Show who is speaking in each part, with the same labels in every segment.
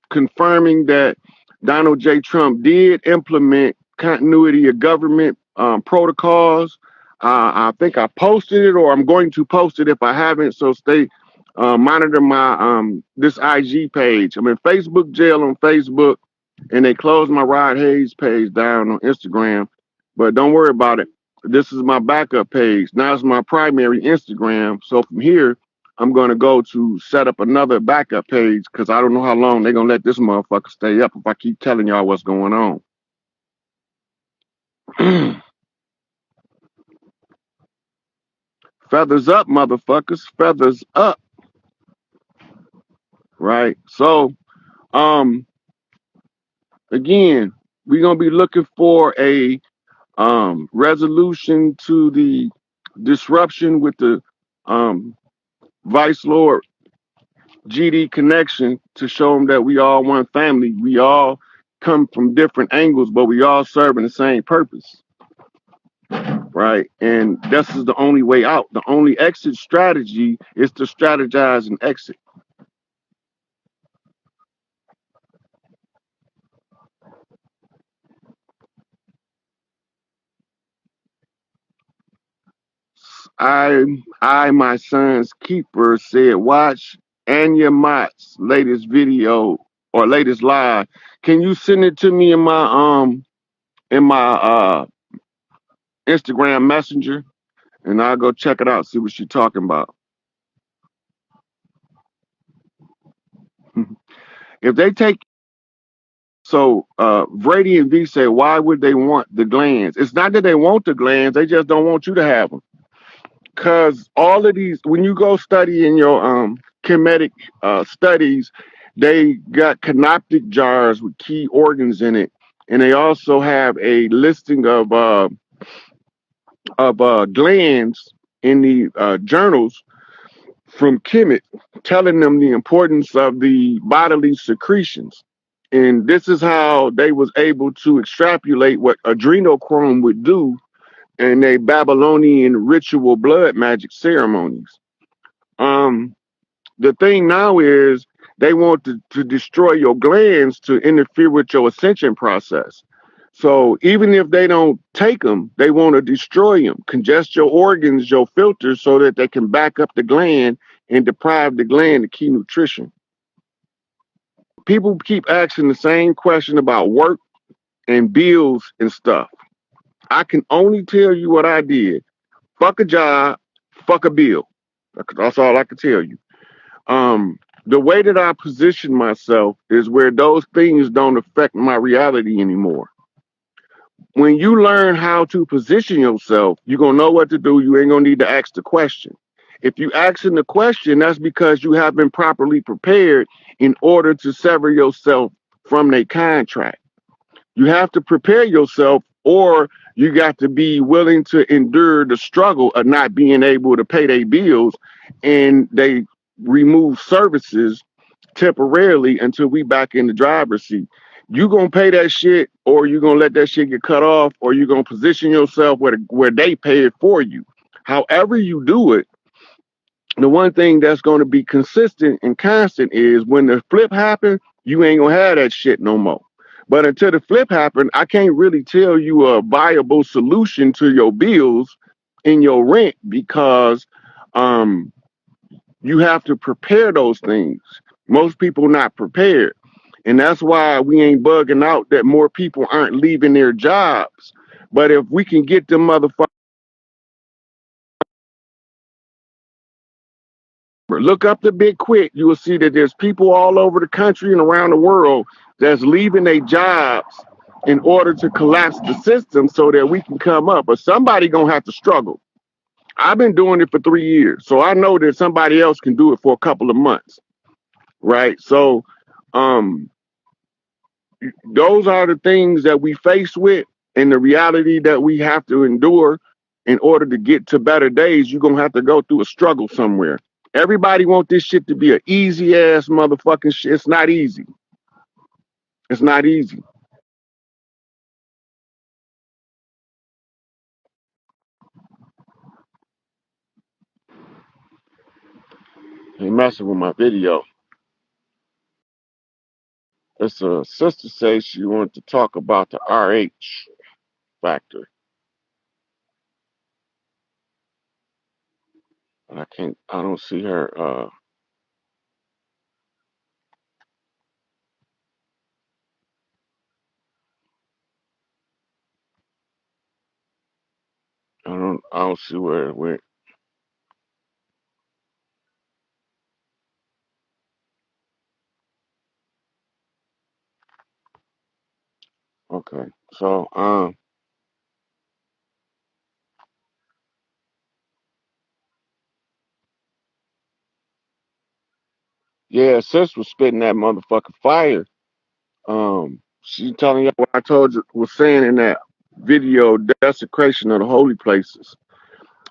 Speaker 1: confirming that Donald J. Trump did implement continuity of government protocols. I think I posted it, or I'm going to post it if I haven't. So stay monitor my this IG page. I'm in Facebook jail on Facebook, and they closed my Rod Hayes page down on Instagram. But don't worry about it. This is my backup page. Now it's my primary Instagram. So from here, I'm going to go to set up another backup page because I don't know how long they're going to let this motherfucker stay up if I keep telling y'all what's going on. Feathers up, motherfuckers. Feathers up. Right. So, um, again, we're going to be looking for a resolution to the disruption with the um, Vice Lord GD connection to show them that we all one family. We all come from different angles, but we all serving the same purpose, right? And this is the only way out. The only exit strategy is to strategize and exit. I, my son's keeper, said, watch Anya Mott's latest video or latest live. Can you send it to me in my Instagram messenger? And I'll go check it out, see what she's talking about. If they take Brady and V say, why would they want the glands? It's not that they want the glands, they just don't want you to have them. Cause all of these, when you go study in your chemetic studies, they got canoptic jars with key organs in it, and they also have a listing of glands in the journals from Kemet, telling them the importance of the bodily secretions. And this is how they was able to extrapolate what adrenochrome would do in a Babylonian ritual blood magic ceremonies. Um, the thing now is they want to destroy your glands to interfere with your ascension process. So even if they don't take them, they want to destroy them, congest your organs, your filters, so that they can back up the gland and deprive the gland of key nutrition. People keep asking the same question about work and bills and stuff. I can only tell you what I did. Fuck a job, fuck a bill. That's all I can tell you. The way that I position myself is where those things don't affect my reality anymore. When you learn how to position yourself, you're gonna know what to do. You ain't gonna need to ask the question. If you asking the question, that's because you have been properly prepared in order to sever yourself from a contract. You have to prepare yourself, or you got to be willing to endure the struggle of not being able to pay their bills, and they remove services temporarily until we back in the driver's seat. You gonna pay that shit, or you gonna let that shit get cut off, or you gonna position yourself where they pay it for you. However you do it, the one thing that's gonna be consistent and constant is when the flip happens, you ain't gonna have that shit no more. But until the flip happen, I can't really tell you a viable solution to your bills and your rent because um you have to prepare those things. Most people not prepared. And that's why we ain't bugging out that more people aren't leaving their jobs. But if we can get them motherfuckers, look up the Big Quit, you will see that there's people all over the country and around the world that's leaving their jobs in order to collapse the system so that we can come up. But somebody gonna have to struggle. I've been doing it for 3 years, so I know that somebody else can do it for a couple of months, right? So, um, those are the things that we face with and the reality that we have to endure in order to get to better days. You're gonna have to go through a struggle somewhere. Everybody want this shit to be an easy ass motherfucking shit. It's not easy. It's not easy. They messing with my video. It's a sister says she wanted to talk about the RH factor. But I can't. I don't see her. I don't. I don't see where it went. Okay. So yeah, sis was spitting that motherfucking fire. She telling you what I told you was saying in that video, desecration of the holy places.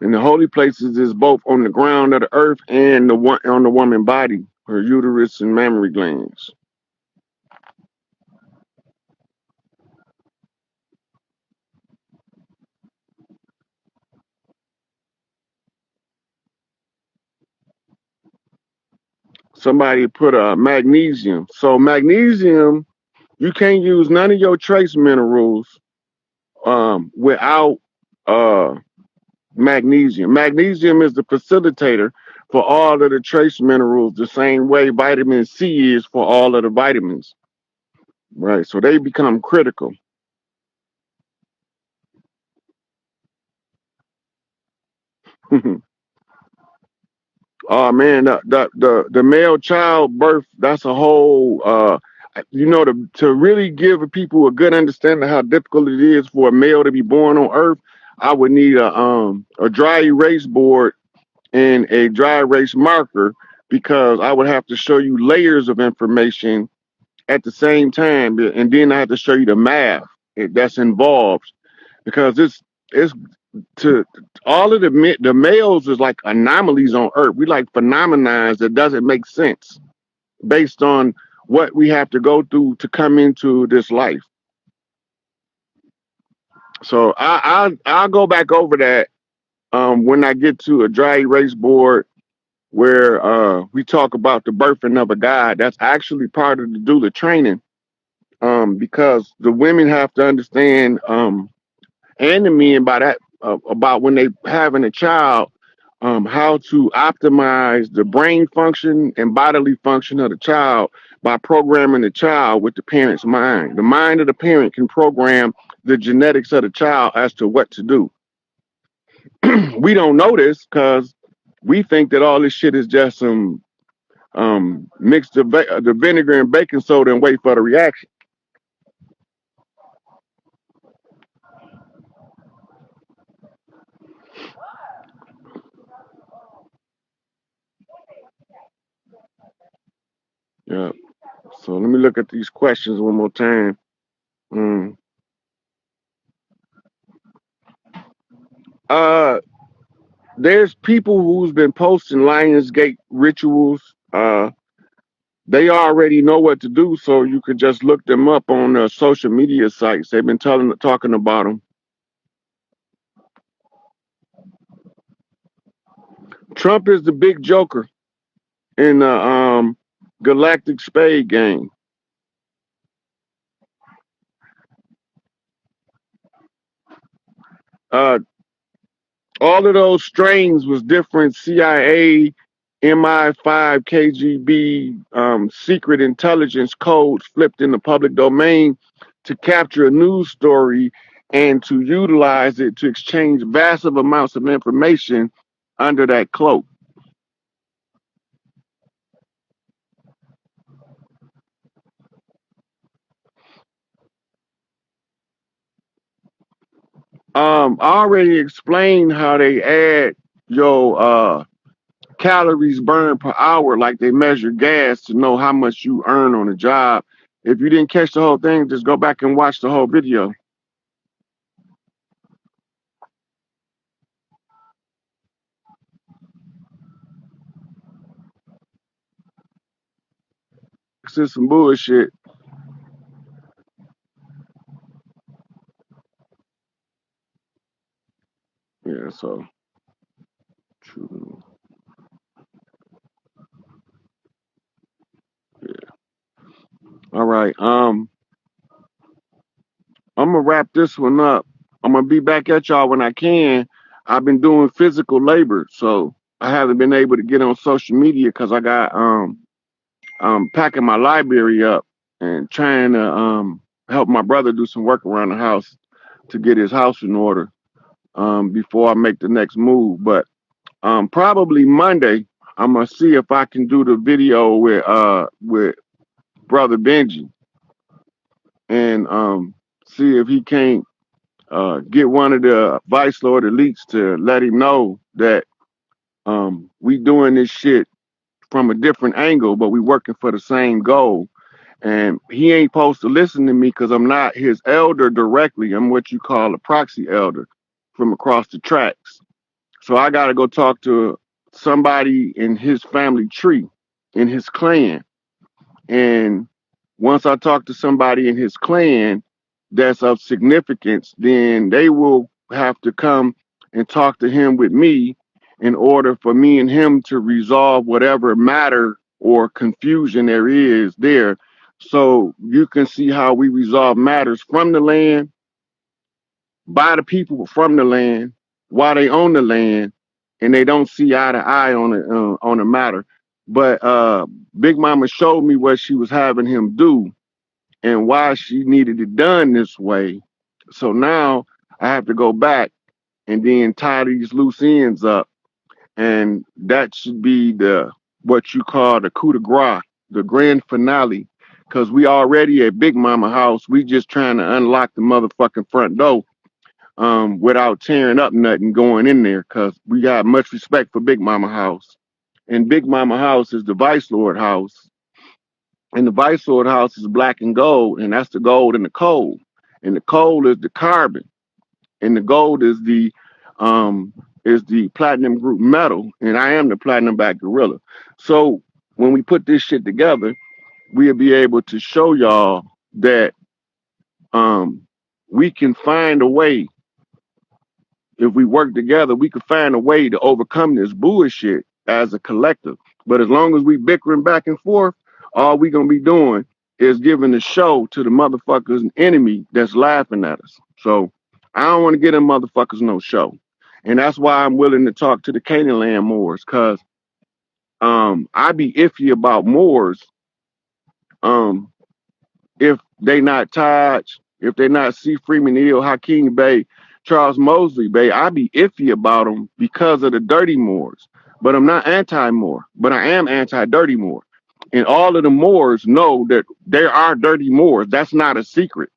Speaker 1: And the holy places is both on the ground of the earth and the one on the woman body, her uterus and mammary glands. Somebody put a magnesium. So magnesium, you can't use none of your trace minerals without uh magnesium. Magnesium is the facilitator for all of the trace minerals, the same way vitamin C is for all of the vitamins. Right. So they become critical. Oh man, the male child birth, that's a whole to really give people a good understanding of how difficult it is for a male to be born on earth, I would need a dry erase board and a dry erase marker, because I would have to show you layers of information at the same time, and then I have to show you the math that's involved, because it's to all of the males is like anomalies on earth. We like phenomena that doesn't make sense based on what we have to go through to come into this life. So I'll go back over that when I get to a dry erase board where we talk about the birthing of a god. That's actually part of the doula training, because the women have to understand, and the men by that, about when they having a child, how to optimize the brain function and bodily function of the child by programming the child with the parent's mind. The mind of the parent can program the genetics of the child as to what to do. We don't know this because we think that all this shit is just some mix the vinegar and baking soda and wait for the reaction. Yeah. So let me look at these questions one more time. Mm. Uh, there's people who's been posting Lionsgate rituals. They already know what to do, so you could just look them up on social media sites. They've been talking about them. Trump is the big joker in the Galactic Spade game. Uh, all of those strains was different CIA, MI5, KGB, secret intelligence codes flipped in the public domain to capture a news story and to utilize it to exchange massive amounts of information under that cloak. I already explained how they add your calories burned per hour, like they measure gas to know how much you earn on a job. If you didn't catch the whole thing, just go back and watch the whole video. This is some bullshit. Yeah, so true. All right. I'm gonna wrap this one up. I'm gonna be back at y'all when I can. I've been doing physical labor, so I haven't been able to get on social media because I got packing my library up and trying to help my brother do some work around the house to get his house in order before I make the next move. But probably Monday, I'm gonna see if I can do the video with brother Benji and see if he can't get one of the vice lord elites to let him know that we doing this shit from a different angle, but we working for the same goal. And he ain't supposed to listen to me because I'm not his elder directly. I'm what you call a proxy elder from across the tracks. So I got to go talk to somebody in his family tree, in his clan. And once I talk to somebody in his clan that's of significance, then they will have to come and talk to him with me in order for me and him to resolve whatever matter or confusion there is there. So you can see how we resolve matters from the land, by the people from the land, while they own the land, and they don't see eye to eye on the matter. But Big Mama showed me what she was having him do and why she needed it done this way. So now I have to go back and then tie these loose ends up, and that should be the what you call the coup de grace, the grand finale. Cause we already at Big Mama house. We just trying to unlock the motherfucking front door without tearing up nothing going in there. Cause we got much respect for Big Mama house. And Big Mama house is the Vice Lord house. And the Vice Lord house is black and gold, and that's the gold and the coal. And the coal is the carbon, and the gold is the platinum group metal, and I am the platinum back gorilla. So when we put this shit together, we'll be able to show y'all that um we can find a way. If we work together, we can find a way to overcome this bullshit as a collective. But as long as we bickering back and forth, all we gonna be doing is giving the show to the motherfuckers enemy that's laughing at us. So I don't want to get them motherfuckers no show. And that's why I'm willing to talk to the Canaan land Moors, cause I be iffy about Moors um if they not Taj, if they not C. Freeman Hill, Hakeem Bey, Charles Mosley Bey, I be iffy about them because of the dirty Moors. But I'm not anti-Moor, but I am anti-dirty Moor. And all of the Moors know that there are dirty Moors. That's not a secret,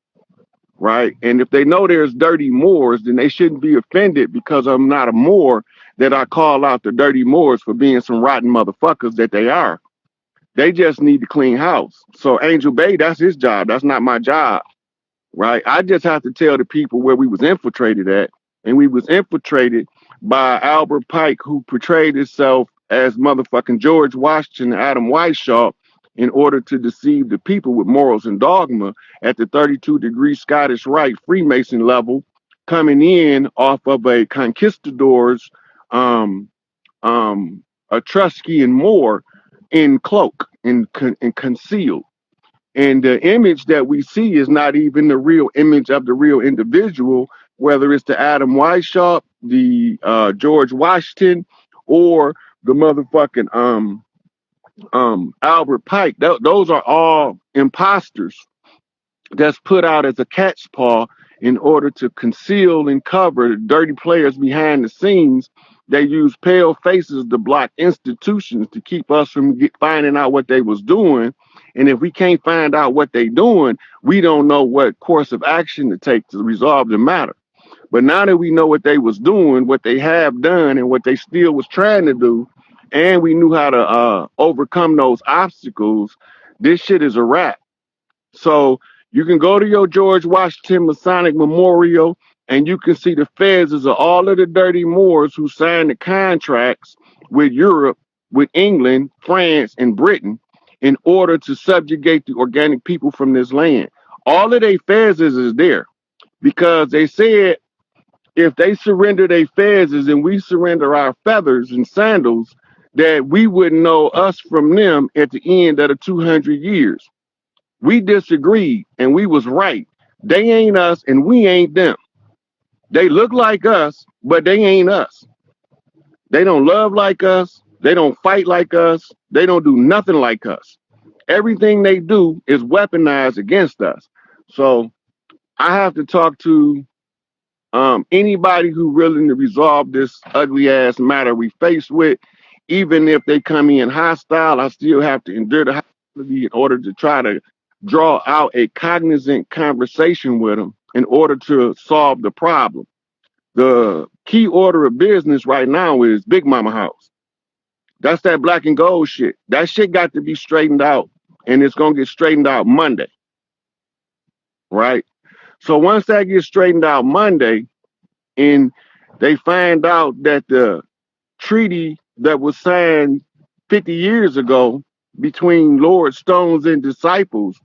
Speaker 1: right? And if they know there's dirty Moors, then they shouldn't be offended because I'm not a Moor that I call out the dirty Moors for being some rotten motherfuckers that they are. They just need to clean house. So Angel Bay, that's his job. That's not my job, right? I just have to tell the people where we was infiltrated at, and we was infiltrated by Albert Pike, who portrayed himself as motherfucking George Washington and Adam Weishaupt in order to deceive the people with morals and dogma at the 32-degree Scottish Rite Freemason level, coming in off of a conquistadors, um, Etruscan Moor in cloak and concealed. And the image that we see is not even the real image of the real individual, whether it's the Adam Weishaupt, the George Washington, or the motherfucking Albert Pike. Those are all imposters that's put out as a cat's paw in order to conceal and cover the dirty players behind the scenes. They use pale faces to block institutions to keep us from finding out what they was doing. And if we can't find out what they doing, we don't know what course of action to take to resolve the matter. But now that we know what they was doing, what they have done, and what they still was trying to do, and we knew how to overcome those obstacles, this shit is a wrap. So you can go to your George Washington Masonic Memorial and you can see the feds of all of the dirty Moors who signed the contracts with Europe, with England, France, and Britain in order to subjugate the organic people from this land. All of their feds is there because they said if they surrender their feds and we surrender our feathers and sandals, that we wouldn't know us from them at the end of the 200 years. We disagreed and we was right. They ain't us and we ain't them. They look like us, but they ain't us. They don't love like us. They don't fight like us. They don't do nothing like us. Everything they do is weaponized against us. So I have to talk to anybody who willing to resolve this ugly ass matter we face with. Even if they come in hostile, I still have to endure the hostility in order to try to draw out a cognizant conversation with them in order to solve the problem. The key order of business right now is Big Mama House. That's that black and gold shit. That shit got to be straightened out, and it's gonna get straightened out Monday, right? So once that gets straightened out Monday, and they find out that the treaty that was signed 50 years ago between Lord Stones and disciples,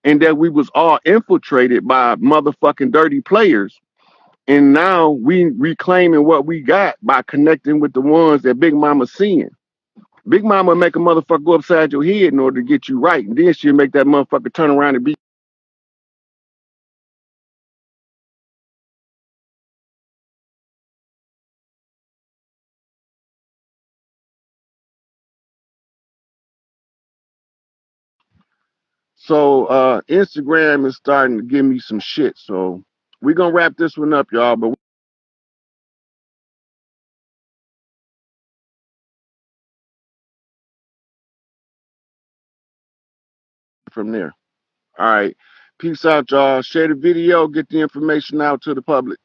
Speaker 1: and that we was all infiltrated by motherfucking dirty players, and now we reclaiming what we got by connecting with the ones that Big Mama seeing. Big Mama make a motherfucker go upside your head in order to get you right, and then she'll make that motherfucker turn around and be. So Instagram is starting to give me some shit. So we're gonna wrap this one up, y'all, but from there. All right. Peace out, y'all. Share the video, get the information out to the public.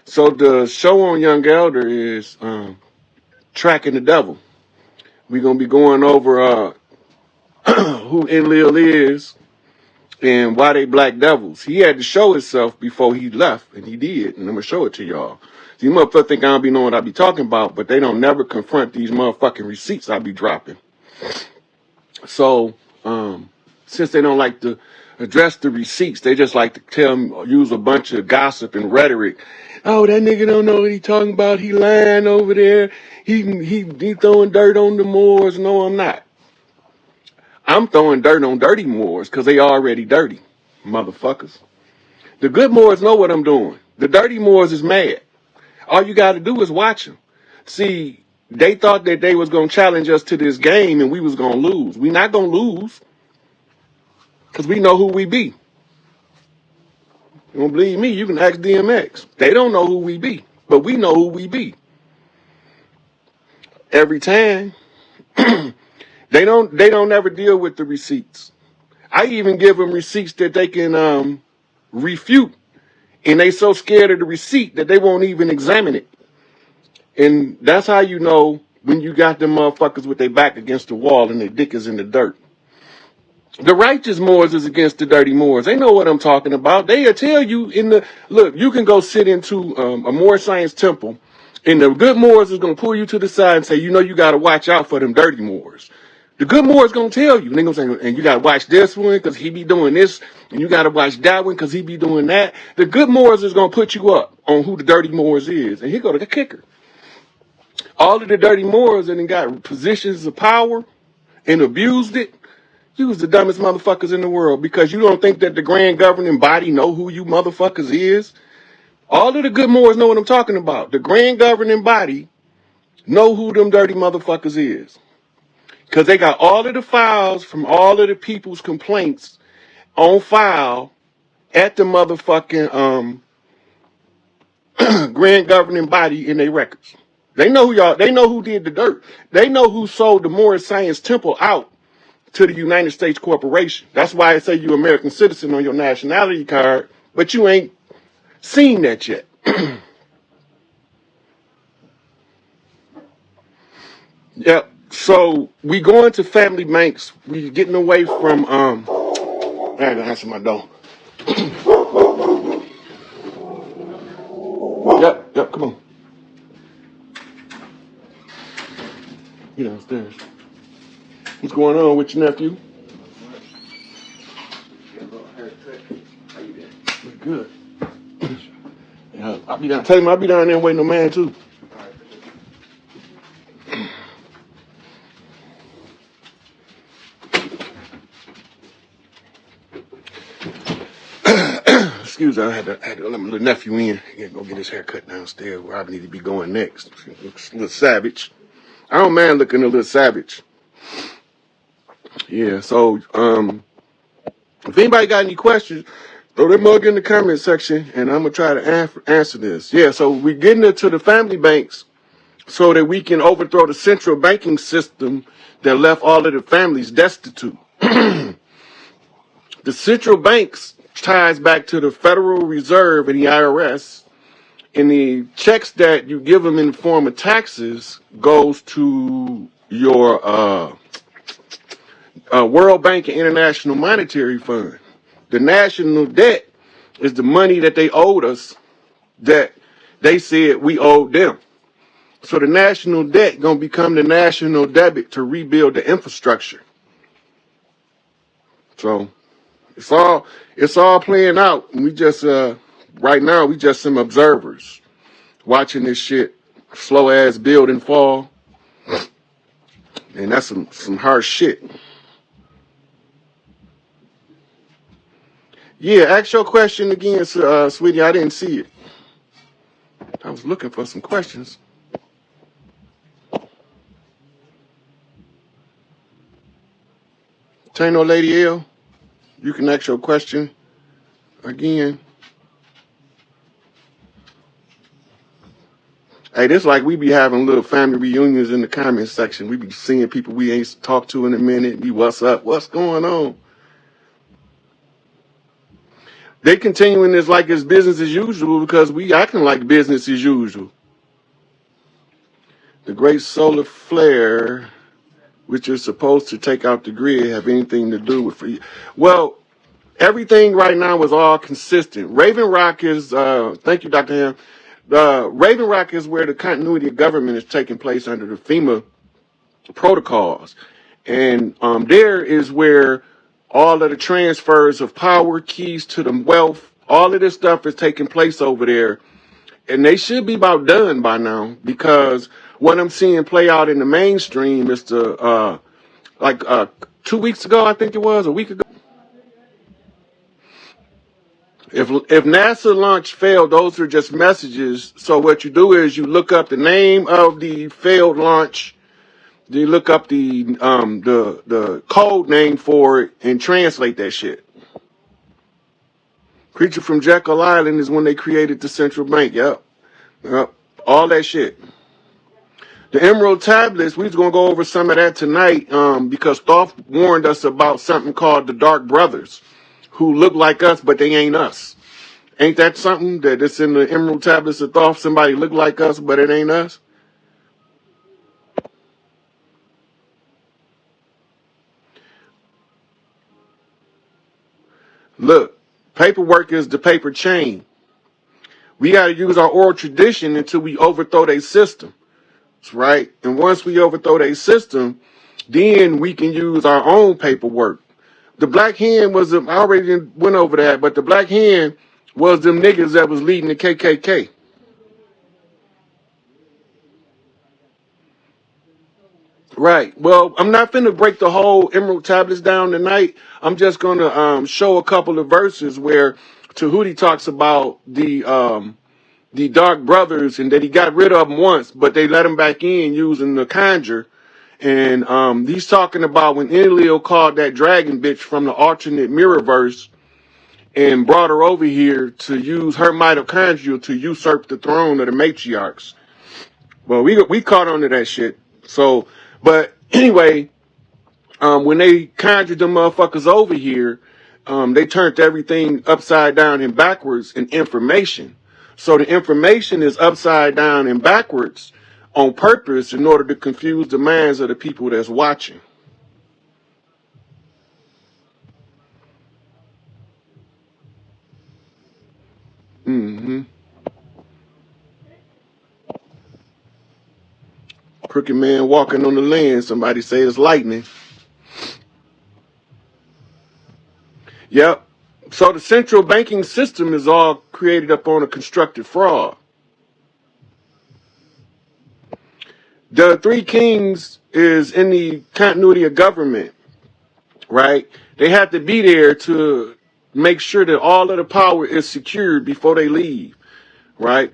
Speaker 1: So the show on Young Elder is Tracking the Devil. We're gonna be going over who Enlil is and why they black devils. He had to show himself before he left, and he did. And I'm gonna show it to y'all. These motherfuckers think I don't be knowing what I be talking about, but they don't never confront these motherfucking receipts I be dropping. So, since they don't like to address the receipts, they just like to use a bunch of gossip and rhetoric. Oh, that nigga don't know what he talking about. He lying over there. He throwing dirt on the Moors. No, I'm not. I'm throwing dirt on dirty Moors because they already dirty, motherfuckers. The good Moors know what I'm doing. The dirty Moors is mad. All you got to do is watch them. See, they thought that they was going to challenge us to this game and we was going to lose. We not going to lose because we know who we be. You don't believe me? You can ask DMX. They don't know who we be, but we know who we be. Every time. They don't ever deal with the receipts. I even give them receipts that they can refute, and they so scared of the receipt that they won't even examine it. And that's how you know when you got them motherfuckers with their back against the wall and their dick is in the dirt. The righteous Moors is against the dirty Moors. They know what I'm talking about. They'll tell you look, you can go sit into a Moor Science temple, and the good Moors is going to pull you to the side and say, you know, you got to watch out for them dirty Moors.
Speaker 2: The good Moors gonna tell you. They gonna say, and you gotta watch this one because he be doing this, and you gotta watch that one because he be doing that. The good Moors is gonna put you up on who the dirty Moors is. And here go the kicker. All of the dirty Moors that got positions of power and abused it, you was the dumbest motherfuckers in the world because you don't think that the grand governing body know who you motherfuckers is. All of the good Moors know what I'm talking about. The grand governing body know who them dirty motherfuckers is. Because they got all of the files from all of the people's complaints on file at the motherfucking grand governing body in their records. They know who y'all, they know who did the dirt. They know who sold the Moorish Science Temple out to the United States Corporation. That's why I say you're American citizen on your nationality card, but you ain't seen that yet. Yep. So we going to family banks. We getting away from I gotta answer my door. Yep, come on. Get downstairs. What's going on with your nephew? Good. Yeah, I'll be down. Tell him I'll be down there waiting on man too. Excuse me, I had to let my little nephew in. He go get his hair cut downstairs where I need to be going next. Looks a little savage. I don't mind looking a little savage. Yeah, so if anybody got any questions, throw them mug in the comment section and I'm gonna try to answer this. Yeah, so we're getting into the family banks so that we can overthrow the central banking system that left all of the families destitute. The central banks ties back to the Federal Reserve and the IRS, and the checks that you give them in the form of taxes goes to your World Bank and International Monetary Fund. The national debt is the money that they owed us that they said we owed them. So the national debt gonna become the national debit to rebuild the infrastructure. So it's all playing out. We just right now we just some observers watching this shit slow ass build and fall, and that's some hard shit. Yeah, ask your question again, sweetie. I didn't see it. I was looking for some questions. Tano Lady L, you can ask your question again. Hey, this like we be having little family reunions in the comment section. We be seeing people we ain't talked to in a minute. Be what's up? What's going on? They continuing this like it's business as usual because we acting like business as usual. The great solar flare, which is supposed to take out the grid, have anything to do with free? Well, everything right now is all consistent. Raven Rock is, thank you, Dr. Ham. Raven Rock is where the continuity of government is taking place under the FEMA protocols. And there is where all of the transfers of power, keys to the wealth, all of this stuff is taking place over there. And they should be about done by now because what I'm seeing play out in the mainstream is the, 2 weeks ago, I think it was, a week ago. If NASA launch failed, those are just messages. So what you do is you look up the name of the failed launch, you look up the code name for it and translate that shit. Creature from Jekyll Island is when they created the central bank. Yep. All that shit. The Emerald Tablets, we was gonna go over some of that tonight, because Thoth warned us about something called the Dark Brothers, who look like us, but they ain't us. Ain't that something that it's in the Emerald Tablets of Thoth? Somebody look like us, but it ain't us. Look, paperwork is the paper chain. We got to use our oral tradition until we overthrow their system. Right? And once we overthrow their system, Then we can use our own paperwork. The black hand was, I already went over that, but the black hand was them niggas that was leading the KKK. Right. Well, I'm not finna break the whole Emerald Tablets down tonight. I'm just gonna show a couple of verses where Tahuti talks about the Dark Brothers and that he got rid of them once, but they let him back in using the conjure. And he's talking about when Enlil called that dragon bitch from the alternate mirror verse and brought her over here to use her mitochondria to usurp the throne of the matriarchs. Well, we caught on to that shit. So, but anyway, when they conjured them motherfuckers over here, they turned everything upside down and backwards in information. So the information is upside down and backwards on purpose in order to confuse the minds of the people that's watching. Mm-hmm. Crooked man walking on the land. Somebody say it's lightning. Yep. So the central banking system is all created up on a constructed fraud. The Three Kings is in the continuity of government, right? They have to be there to make sure that all of the power is secured before they leave, right?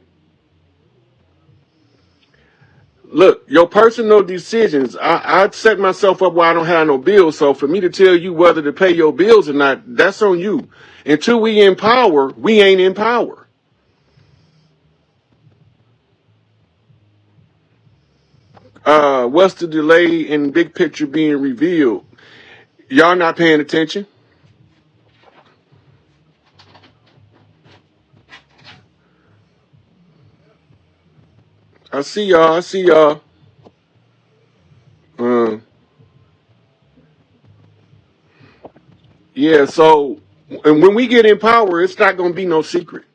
Speaker 2: Look, your personal decisions, I set myself up where I don't have no bills, so for me to tell you whether to pay your bills or not, that's on you. Until we in power, we ain't in power. What's the delay in big picture being revealed? Y'all not paying attention? I see y'all. I see y'all. Uh, yeah, so, and when we get in power, it's not going to be no secret.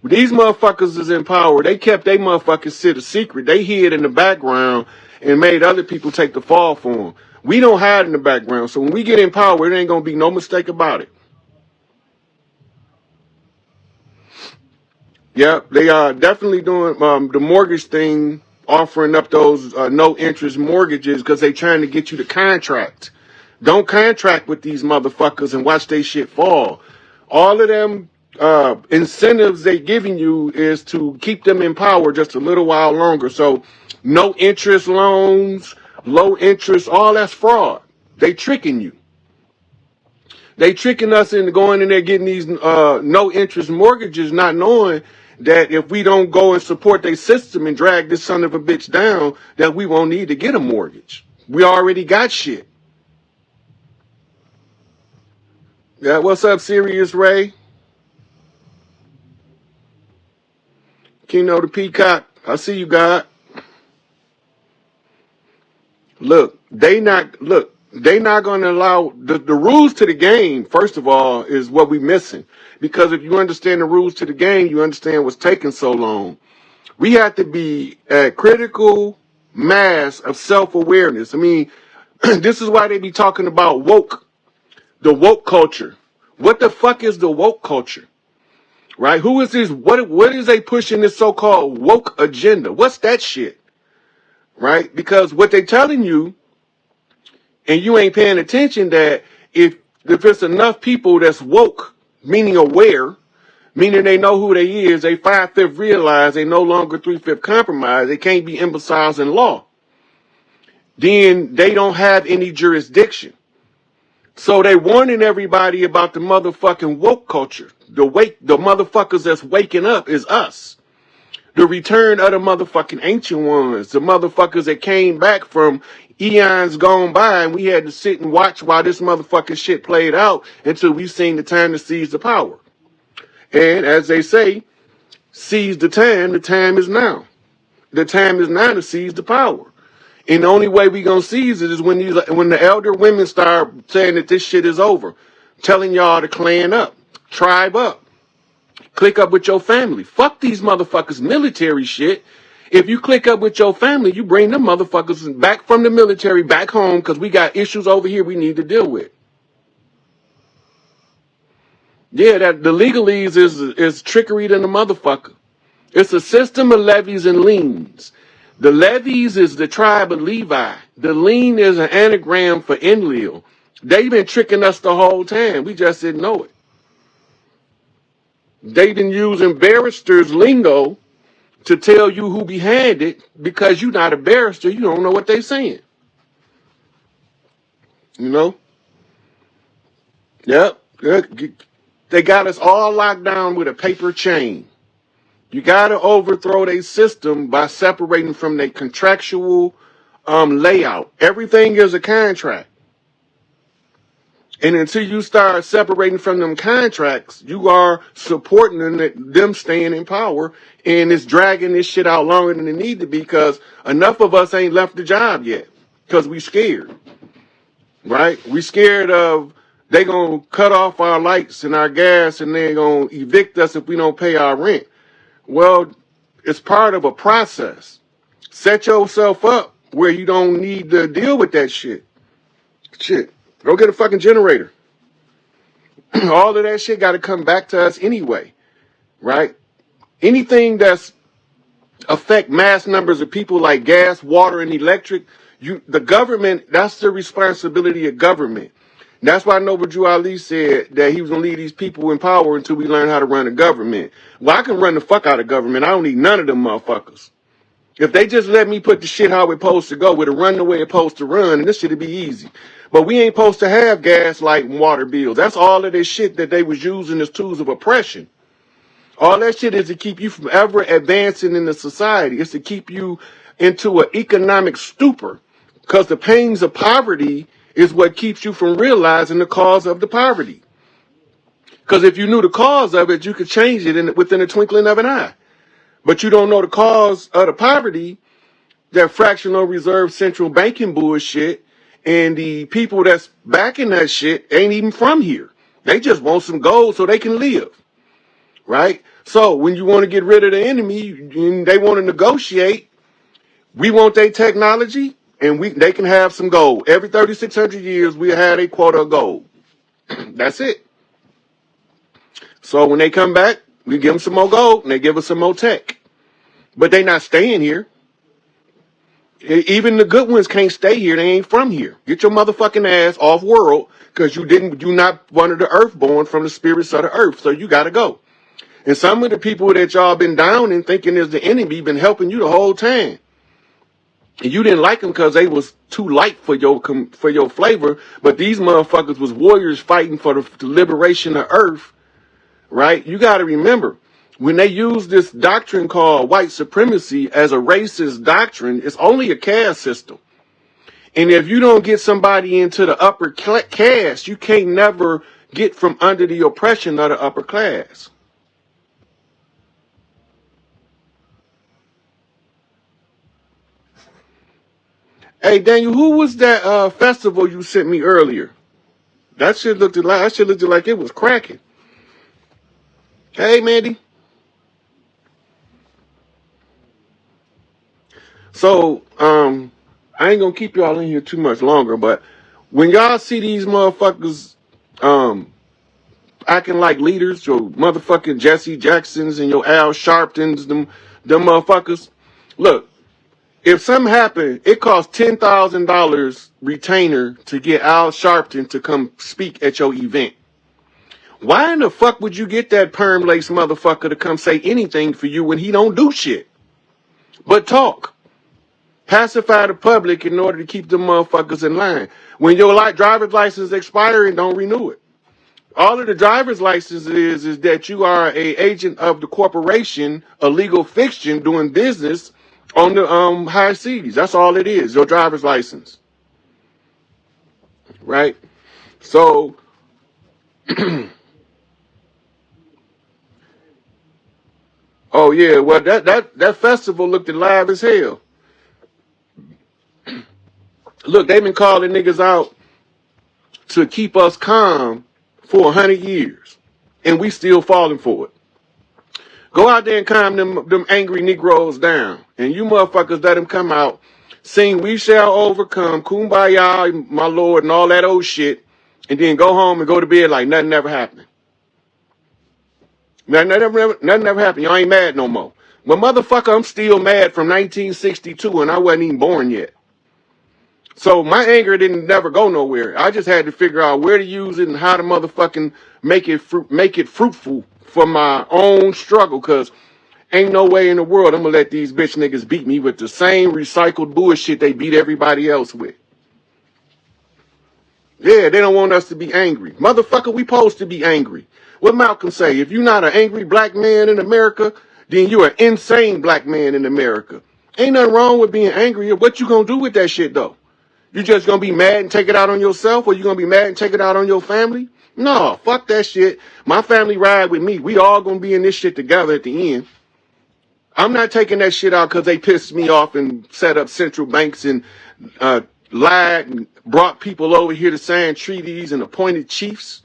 Speaker 2: These motherfuckers is in power. They kept they motherfucking shit a secret. They hid in the background and made other people take the fall for them. We don't hide in the background. So when we get in power, it ain't going to be no mistake about it. Yep, they are definitely doing the mortgage thing, offering up those no interest mortgages because they trying to get you to contract. Don't contract with these motherfuckers and watch they shit fall. All of them incentives they giving you is to keep them in power just a little while longer. So no interest loans, low interest, all that's fraud. They tricking you. They tricking us into going in there getting these no interest mortgages, not knowing that if we don't go and support their system and drag this son of a bitch down, that we won't need to get a mortgage. We already got shit. Yeah, what's up, Sirius Ray? Kino the Peacock. I see you, God. They not gonna allow the rules to the game, first of all, is what we missing. Because if you understand the rules to the game, you understand what's taking so long. We have to be at critical mass of self-awareness. I mean, this is why they be talking about woke, the woke culture. What the fuck is the woke culture? Right? Who is this? What is they pushing this so-called woke agenda? What's that shit? Right? Because what they telling you, and you ain't paying attention, that if it's enough people that's woke, meaning aware, meaning they know who they is, they 5/5 realize they no longer 3/5 compromise, they can't be imbeciles in law, then they don't have any jurisdiction. So they warning everybody about the motherfucking woke culture. The motherfuckers that's waking up is us. The return of the motherfucking ancient ones, the motherfuckers that came back from eons gone by, and we had to sit and watch while this motherfucking shit played out until we seen the time to seize the power. And as they say, seize the time is now. The time is now to seize the power. And the only way we gonna seize it is when the elder women start saying that this shit is over, telling y'all to clan up, tribe up, click up with your family. Fuck these motherfuckers military shit. If you click up with your family, you bring them motherfuckers back from the military back home because we got issues over here we need to deal with. Yeah, that the legalese is trickery than the motherfucker. It's a system of levies and liens. The levies is the tribe of Levi. The lien is an anagram for Enlil. They've been tricking us the whole time. We just didn't know it. They've been using barristers' lingo to tell you who behind it because you're not a barrister. You don't know what they're saying. You know? Yep. They got us all locked down with a paper chain. You got to overthrow their system by separating from their contractual layout. Everything is a contract. And until you start separating from them contracts, you are supporting them staying in power, and it's dragging this shit out longer than it need to be because enough of us ain't left the job yet because we scared, right? We scared of they gonna cut off our lights and our gas and they gonna evict us if we don't pay our rent. Well, it's part of a process. Set yourself up where you don't need to deal with that shit. Shit. Go get a fucking generator. All of that shit got to come back to us anyway, right? Anything that's affect mass numbers of people like gas, water, and electric, the government, that's the responsibility of government. That's why Noble Drew Ali said that he was going to leave these people in power until we learn how to run the government. Well, I can run the fuck out of government. I don't need none of them motherfuckers. If they just let me put the shit how it's supposed to go, it'll run the way it's supposed to run, and this shit'll be easy. But we ain't supposed to have gas, light, and water bills. That's all of this shit that they was using as tools of oppression. All that shit is to keep you from ever advancing in the society. It's to keep you into an economic stupor. Because the pains of poverty is what keeps you from realizing the cause of the poverty. Because if you knew the cause of it, you could change it within a twinkling of an eye. But you don't know the cause of the poverty, that fractional reserve central banking bullshit, and the people that's backing that shit ain't even from here. They just want some gold so they can live, right? So when you want to get rid of the enemy and they want to negotiate, we want their technology and they can have some gold. Every 3,600 years, we had a quota of gold. That's it. So when they come back, we give them some more gold and they give us some more tech. But they not staying here. Even the good ones can't stay here. They ain't from here. Get your motherfucking ass off world because you not one of the earthborn from the spirits of the earth. So you got to go. And some of the people that y'all been down and thinking is the enemy been helping you the whole time. And you didn't like them because they was too light for your flavor. But these motherfuckers was warriors fighting for the liberation of earth, right? You got to remember, when they use this doctrine called white supremacy as a racist doctrine, it's only a caste system. And if you don't get somebody into the upper caste, you can't never get from under the oppression of the upper class. Hey, Daniel, who was that festival you sent me earlier? That shit looked like it was cracking. Hey, Mandy. So, I ain't gonna keep y'all in here too much longer, but when y'all see these motherfuckers acting like leaders, your motherfucking Jesse Jacksons and your Al Sharptons, them motherfuckers, look, if something happened, it costs $10,000 retainer to get Al Sharpton to come speak at your event. Why in the fuck would you get that perm lace motherfucker to come say anything for you when he don't do shit but talk? Pacify the public in order to keep them motherfuckers in line. When your driver's license expiring, don't renew it. All of the driver's license is that you are a agent of the corporation, a legal fiction doing business on the high seas. That's all it is, your driver's license. Right? So oh yeah, well that festival looked alive as hell. Look, they've been calling niggas out to keep us calm for 100 years, and we still falling for it. Go out there and calm them angry Negroes down. And you motherfuckers let them come out, sing We Shall Overcome, Kumbaya, my Lord, and all that old shit, and then go home and go to bed like nothing ever happened. Nothing ever happened. Y'all ain't mad no more. But motherfucker, I'm still mad from 1962 and I wasn't even born yet. So my anger didn't never go nowhere. I just had to figure out where to use it and how to motherfucking make it fruitful for my own struggle. Cause ain't no way in the world I'm gonna let these bitch niggas beat me with the same recycled bullshit they beat everybody else with. Yeah, they don't want us to be angry. Motherfucker, we supposed to be angry. What Malcolm say? If you're not an angry black man in America, then you're an insane black man in America. Ain't nothing wrong with being angry. What you gonna do with that shit though? You just gonna be mad and take it out on yourself, or you gonna be mad and take it out on your family? No, fuck that shit. My family ride with me. We all gonna be in this shit together at the end. I'm not taking that shit out because they pissed me off and set up central banks and uh, lied and brought people over here to sign treaties and appointed chiefs.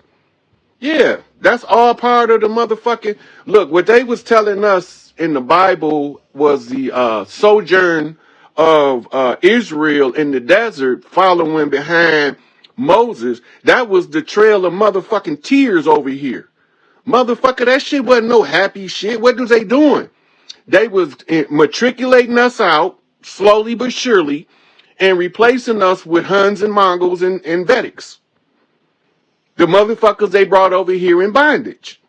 Speaker 2: Yeah, that's all part of the motherfucking... Look, what they was telling us in the Bible was the sojourn of Israel in the desert following behind Moses. That was the trail of motherfucking tears over here. Motherfucker, that shit wasn't no happy shit. What was they doing? They was matriculating us out slowly but surely and replacing us with Huns and Mongols and Vedics. The motherfuckers they brought over here in bondage.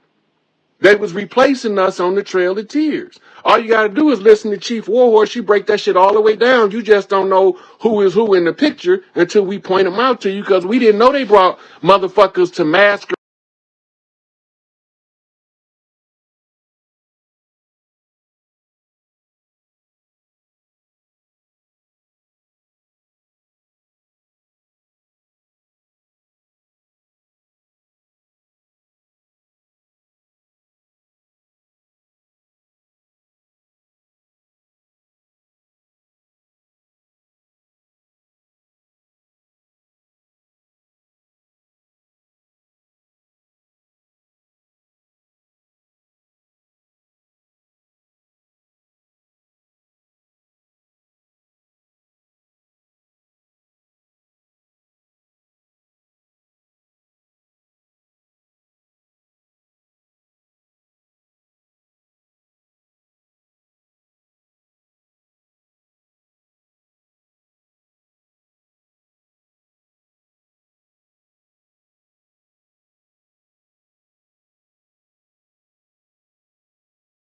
Speaker 2: They was replacing us on the Trail of Tears. All you gotta do is listen to Chief Warhorse. She break that shit all the way down. You just don't know who is who in the picture until we point them out to you, because we didn't know they brought motherfuckers to mask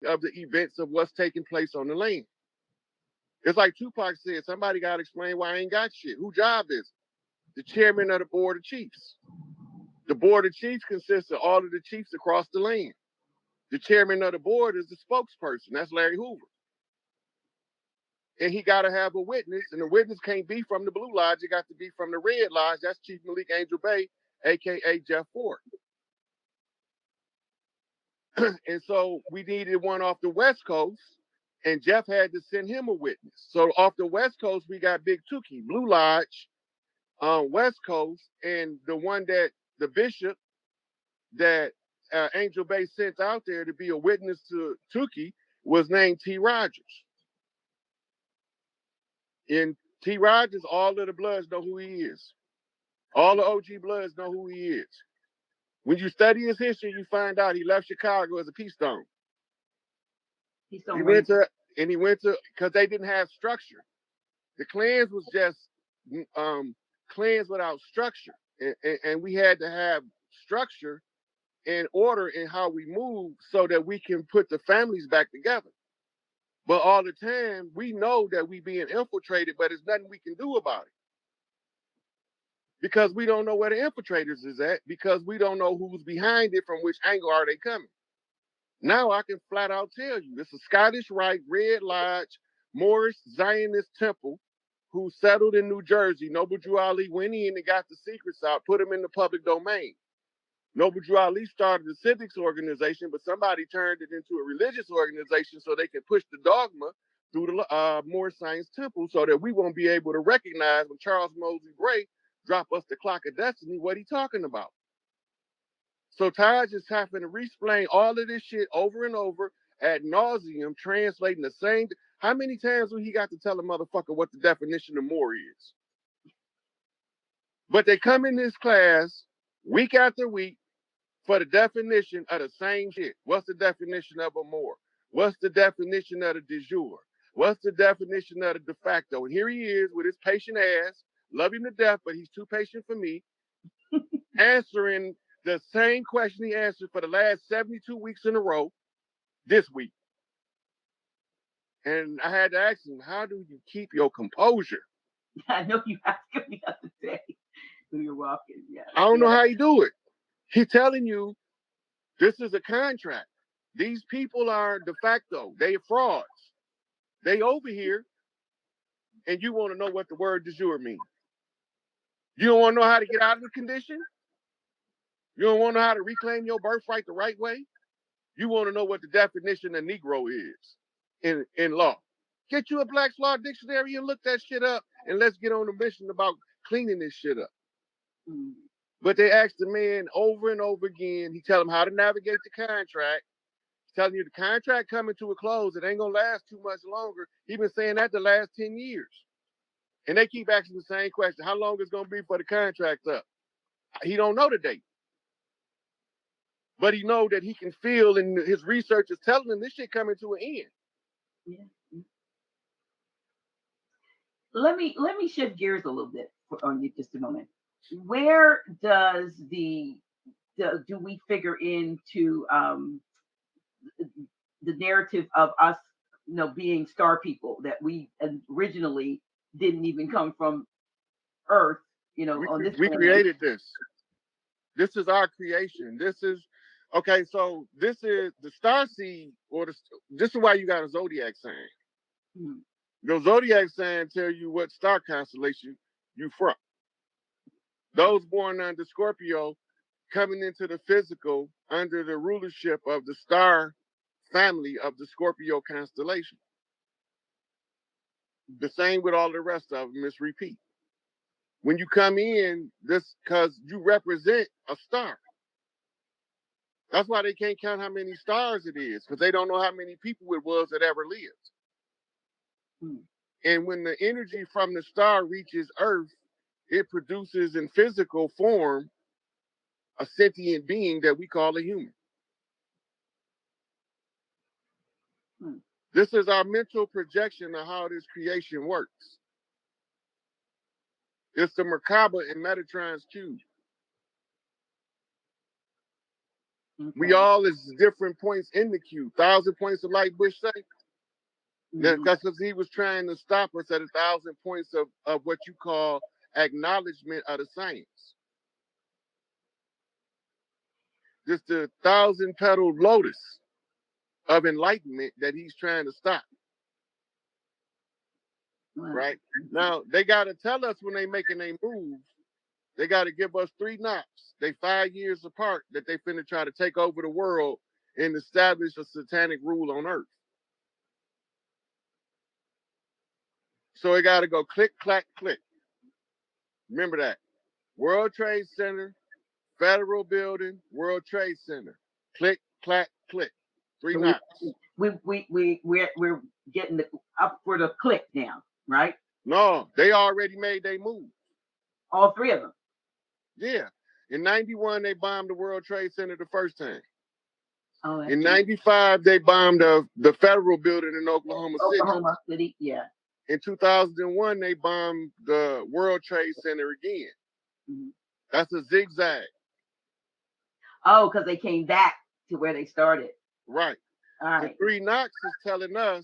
Speaker 2: of the events of what's taking place on the land. It's like Tupac said, somebody got to explain why I ain't got shit. Who job is it? The chairman of the board of chiefs. The board of chiefs consists of all of the chiefs across the land. The chairman of the board is the spokesperson. That's Larry Hoover. And he got to have a witness, and the witness can't be from the Blue Lodge. It got to be from the Red Lodge. That's Chief Malik Angel Bay, a.k.a. Jeff Ford. And so we needed one off the West Coast, and Jeff had to send him a witness. So off the West Coast, we got Big Tukey, Blue Lodge, West Coast, and the one that the bishop that Angel Bay sent out there to be a witness to Tukey was named T. Rogers. And T. Rogers, all of the Bloods know who he is. All the OG Bloods know who he is. When you study his history, you find out he left Chicago as a peace stone. He went to, because they didn't have structure. The clans was just clans without structure. And we had to have structure and order in how we move so that we can put the families back together. But all the time, we know that we being infiltrated, but there's nothing we can do about it. Because we don't know where the infiltrators is at, because we don't know who's behind it, from which angle are they coming. Now I can flat out tell you, this is Scottish Rite, Red Lodge, Moorish Zionist Temple, who settled in New Jersey. Noble Drew Ali went in and got the secrets out, put them in the public domain. Noble Drew Ali started a civics organization, but somebody turned it into a religious organization so they could push the dogma through the Moorish Science Temple, so that we won't be able to recognize when Charles Mosley Gray drop us the clock of destiny what he talking about. So Taj is having to re-explain all of this shit over and over.
Speaker 1: ad nauseum, translating the same. How many times will he got to tell a motherfucker what the definition of more is? But they come in this class week after week for the definition of the same shit. What's the definition of a more? What's the definition of the de jure? What's the definition of the de facto? And here he is with his patient ass, love him to death, but he's too patient for me, answering the same question he answered for the last 72 weeks in a row this week. And I had to ask him, how do you keep your composure?
Speaker 3: I know you asked me the other day when you're walking. Yeah.
Speaker 1: I don't know how you do it. He's telling you this is a contract. These people are de facto. They frauds. They over here, and you want to know what the word de jure means. You don't want to know how to get out of the condition? You don't want to know how to reclaim your birthright the right way? You want to know what the definition of Negro is in law. Get you a Black's Law Dictionary and look that shit up, and let's get on a mission about cleaning this shit up.
Speaker 3: Mm.
Speaker 1: But they ask the man over and over again. He tell him how to navigate the contract. He's telling you the contract coming to a close. It ain't going to last too much longer. He's been saying that the last 10 years. And they keep asking the same question. How long is it going to be for the contract up? He don't know the date. But he know that he can feel, and his research is telling him this shit coming to an end.
Speaker 3: Yeah. Let me shift gears a little bit on you just a moment. Where does do we figure into the narrative of us, being star people, that we originally didn't even come from Earth, on this
Speaker 1: we
Speaker 3: planet?
Speaker 1: created this. This is our creation. This is okay. So this is the star seed, or this is why you got a zodiac sign.
Speaker 3: Hmm.
Speaker 1: The zodiac sign tell you what star constellation you from. Those born under Scorpio coming into the physical under the rulership of the star family of the Scorpio constellation. The same with all the rest of them is repeat. When you come in, this because you represent a star. That's why they can't count how many stars it is, because they don't know how many people it was that ever lived.
Speaker 3: Hmm.
Speaker 1: And when the energy from the star reaches Earth, it produces in physical form a sentient being that we call a human.
Speaker 3: Hmm.
Speaker 1: This is our mental projection of how this creation works. It's the Merkaba in Metatron's cube.
Speaker 3: Okay.
Speaker 1: We all is different points in the cube. 1,000 points of light, Bush say.
Speaker 3: Mm-hmm.
Speaker 1: That's because he was trying to stop us at 1,000 points of what you call acknowledgement of the science. Just the 1,000-petaled lotus of enlightenment that he's trying to stop.
Speaker 3: Wow.
Speaker 1: Right? Now, they got to tell us when they making a move, they got to give us 3 knocks. They 5 years apart that they finna try to take over the world and establish a satanic rule on Earth. So it got to go click, clack, click. Remember that. World Trade Center, Federal Building, World Trade Center. Click, clack, click. 3 knocks.
Speaker 3: We're getting up for the click now, right?
Speaker 1: No, they already made their move.
Speaker 3: All 3 of them.
Speaker 1: Yeah. In 91, they bombed the World Trade Center the first time.
Speaker 3: Oh,
Speaker 1: in 95, they bombed the Federal Building in Oklahoma City.
Speaker 3: Oklahoma City, yeah.
Speaker 1: In 2001, they bombed the World Trade Center again. Mm-hmm. That's a zigzag.
Speaker 3: Oh, because they came back to where they started.
Speaker 1: Right.
Speaker 3: All right.
Speaker 1: The 3 knocks is telling us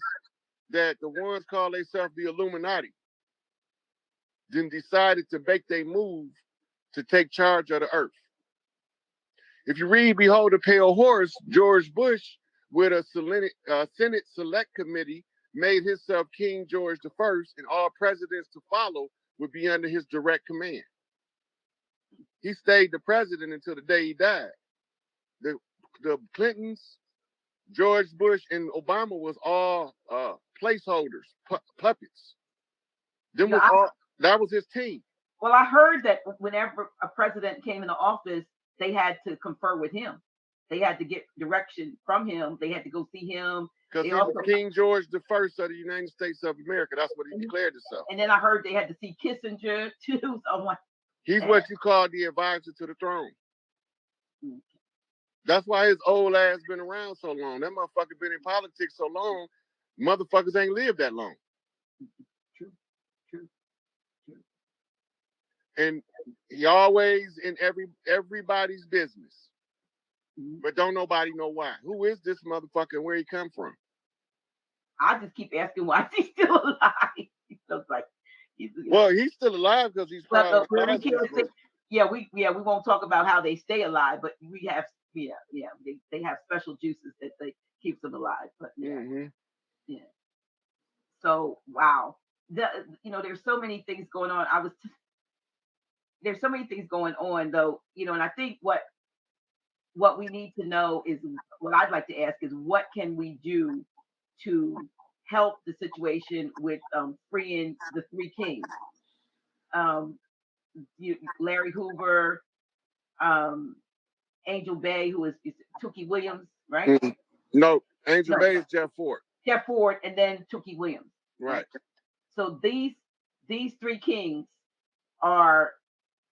Speaker 1: that the ones call themselves the Illuminati then decided to make their move to take charge of the earth. If you read Behold the Pale Horse, George Bush, with a Senate Select Committee, made himself King George I, and all presidents to follow would be under his direct command. He stayed the president until the day he died. The Clintons, George Bush, and Obama was all placeholders, puppets. That was his team.
Speaker 3: Well, I heard that whenever a president came into office, they had to confer with him. they had to get direction from him. They had to go see him.
Speaker 1: Because
Speaker 3: They
Speaker 1: he was
Speaker 3: also,
Speaker 1: King George the First of the United States of America. That's what he declared himself.
Speaker 3: and then I heard they had to see Kissinger too. So I'm like,
Speaker 1: He's what you call the advisor to the throne. That's why his old ass been around so long. That motherfucker been in politics so long. Motherfuckers ain't lived that long.
Speaker 3: True, true, true.
Speaker 1: And he always in everybody's business. But don't nobody know why. Who is this motherfucker and where he come from?
Speaker 3: I just keep asking why is he still alive? He feels like
Speaker 1: well, he's still alive because he's proud.
Speaker 3: We won't talk about how they stay alive, but we have they have special juices that they keeps them alive. But yeah. So wow, there's so many things going on. There's so many things going on though, and I think what we need to know is what I'd like to ask is what can we do to help the situation with freeing the three kings, Larry Hoover, Angel Bay, who is Tookie Williams, right?
Speaker 1: No, Angel Bay is Jeff Ford.
Speaker 3: Jeff Ford, and then Tookie Williams.
Speaker 1: Right.
Speaker 3: So these three kings are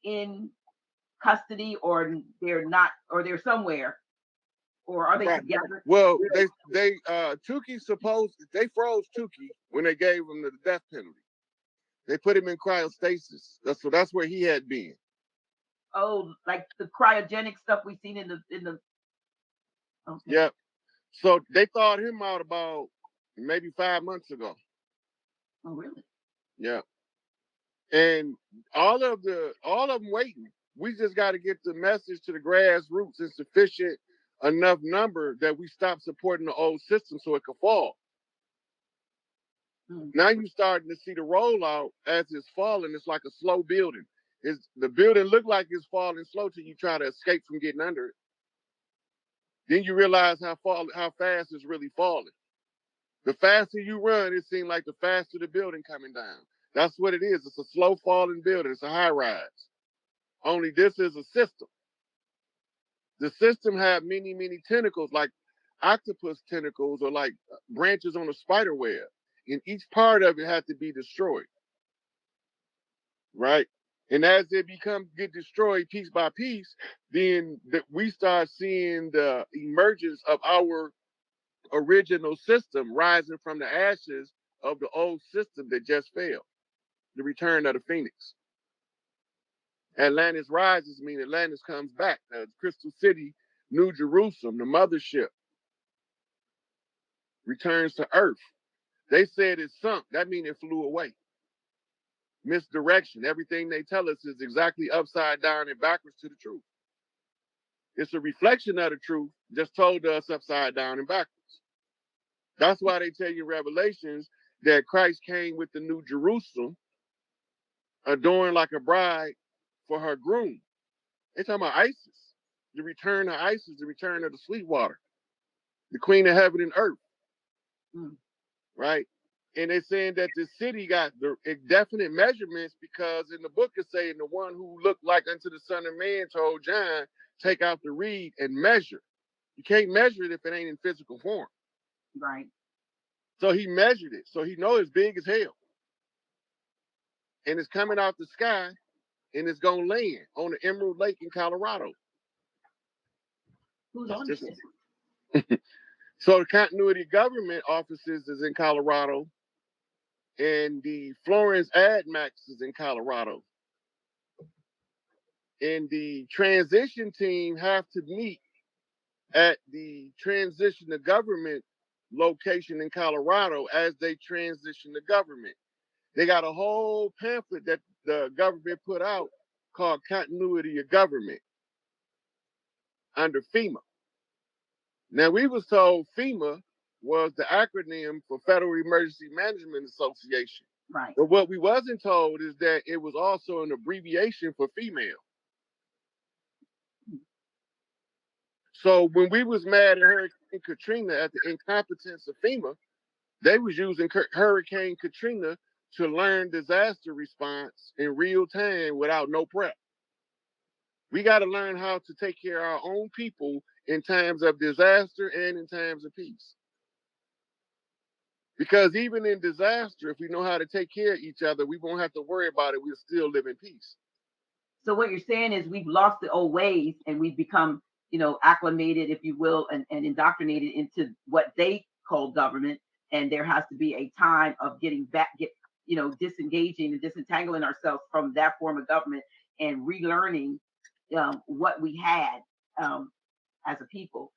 Speaker 3: in custody, or they're not, or they're somewhere, or are they together?
Speaker 1: Well, they Tookie they froze Tookie when they gave him the death penalty. They put him in cryostasis. That's where he had been.
Speaker 3: Oh, like the cryogenic stuff we've seen in the. Okay.
Speaker 1: Yep. So they thawed him out about maybe 5 months ago.
Speaker 3: Oh, really?
Speaker 1: Yeah. And all of them waiting. We just got to get the message to the grassroots in sufficient enough number that we stop supporting the old system so it could fall. Now you're starting to see the rollout as it's falling. It's like a slow building. The building look like it's falling slow till you try to escape from getting under it. Then you realize how fast it's really falling. The faster you run, it seems like the faster the building coming down. That's what it is. It's a slow falling building. It's a high rise. Only this is a system. The system had many, many tentacles, like octopus tentacles or like branches on a spider web. And each part of it had to be destroyed. Right? And as they get destroyed piece by piece, then we start seeing the emergence of our original system rising from the ashes of the old system that just failed. The return of the phoenix. Atlantis rises means Atlantis comes back. Crystal City, New Jerusalem, the mothership, returns to Earth. They said it sunk. That means it flew away. Misdirection. Everything they tell us is exactly upside down and backwards to the truth. It's a reflection of the truth, just told to us upside down and backwards. That's why they tell you in Revelations that Christ came with the New Jerusalem, adorned like a bride for her groom. They're talking about Isis. The return of Isis, the return of the Sweetwater, the queen of heaven and earth. Right? And they're saying that the city got the definite measurements because in the book it's saying the one who looked like unto the Son of Man told John, take out the reed and measure. You can't measure it if it ain't in physical form.
Speaker 3: Right.
Speaker 1: So he measured it. So he knows it's big as hell. And it's coming out the sky and it's going to land on the Emerald Lake in Colorado.
Speaker 3: Who's on this?
Speaker 1: So the continuity government offices is in Colorado. And the Florence AdMax is in Colorado. And the transition team have to meet at the transition to government location in Colorado as they transition to government. They got a whole pamphlet that the government put out called Continuity of Government under FEMA. Now we was told FEMA was the acronym for Federal Emergency Management Association.
Speaker 3: Right.
Speaker 1: But what we wasn't told is that it was also an abbreviation for female. So when we was mad at Hurricane Katrina at the incompetence of FEMA, they was using Hurricane Katrina to learn disaster response in real time without no prep. We got to learn how to take care of our own people in times of disaster and in times of peace. Because even in disaster, if we know how to take care of each other, we won't have to worry about it. We'll still live in peace.
Speaker 3: So what you're saying is we've lost the old ways and we've become, acclimated, if you will, and indoctrinated into what they call government. And there has to be a time of disengaging and disentangling ourselves from that form of government and relearning what we had as a people.